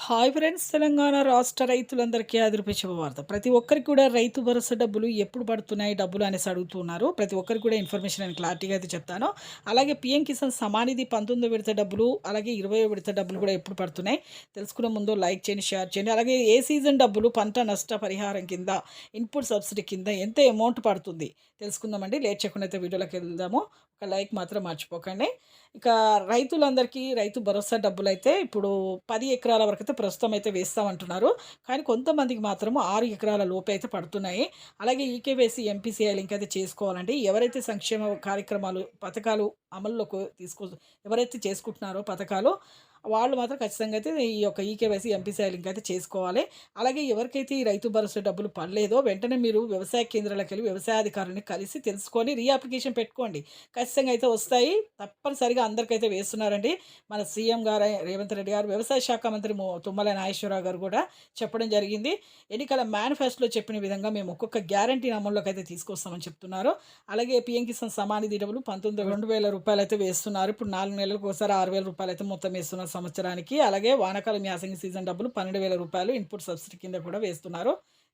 Hi friends! Telangana రాష్ట్ర రైతులందరికీ అదిరిపే శుభవార్త. ప్రతి ఒక్కరికి కూడా రైతు భరోసా డబ్బులు ఎప్పుడు పడుతున్నాయి డబ్బులు అనేసి అడుగుతున్నారు. ప్రతి ఒక్కరికి కూడా ఇన్ఫర్మేషన్ నేను క్లారిటీగా అయితే చెప్తాను. అలాగే పీఎం కిసాన్ సమానిధి 19వ విడత డబ్బులు, అలాగే 20వ విడత డబ్బులు కూడా ఎప్పుడు పడుతున్నాయి తెలుసుకునే ముందు లైక్ చేయండి, షేర్ చేయండి. అలాగే ఏ సీజన్ డబ్బులు పంట నష్ట పరిహారం కింద, ఇన్పుట్ సబ్సిడీ కింద ఎంత అమౌంట్ పడుతుంది తెలుసుకుందామండి. లేట్ చేయకుండా అయితే వీడియోలోకి వెళ్దాము. ఒక లైక్ మాత్రం మర్చిపోకండి. ఇక రైతులందరికీ రైతు భరోసా డబ్బులైతే ఇప్పుడు 10 ఎకరాల వరకైతే ప్రస్తుతం అయితే వేస్తామంటున్నారు. కానీ కొంతమందికి మాత్రము 6 ఎకరాల లోపే అయితే పడుతున్నాయి. అలాగే ఈకేవైసీ, ఎంపీసీఐ లింక్ అయితే చేసుకోవాలండి. ఎవరైతే సంక్షేమ కార్యక్రమాలు, పథకాలు అమల్లోకి ఎవరైతే చేసుకుంటున్నారో పథకాలు, వాళ్ళు మాత్రం ఖచ్చితంగా అయితే ఈ యొక్క ఈకేవైసీ, ఎంపీసీఐ లింక్ అయితే చేసుకోవాలి. అలాగే ఎవరికైతే ఈ రైతు భరోసా డబ్బులు పడలేదో వెంటనే మీరు వ్యవసాయ కేంద్రాలకెళ్ళి వ్యవసాయాధికారులని కలిసి తెలుసుకొని అప్లికేషన్ పెట్టుకోండి. ఖచ్చితంగా అయితే వస్తాయి. తప్పనిసరిగా అందరికైతే వేస్తున్నారండి. మన సీఎం గారు రేవంత్ రెడ్డి గారు, వ్యవసాయ శాఖ మంత్రి తుమ్మల నాగేశ్వరరావు గారు కూడా చెప్పడం జరిగింది. ఎన్నికల మేనిఫెస్టోలో చెప్పిన విధంగా మేము ఒక్కొక్క గ్యారంటీని అమల్లోకి అయితే తీసుకొస్తామని చెప్తున్నారు. అలాగే పీఎం కిసాన్ సమానిధి డబ్బులు 2,000 రూపాయలయితే వేస్తున్నారు. ఇప్పుడు 4 నెలలకు ఒకసారి 6,000 రూపాయలయితే మొత్తం వేస్తున్నారు సంవత్సరానికి. అలాగే వానాకాలం యాసంగి సీజన్ డబ్బులు 12,000 రూపాయలు ఇన్పుట్ సబ్సిడీ కింద కూడా వేస్తున్నారు.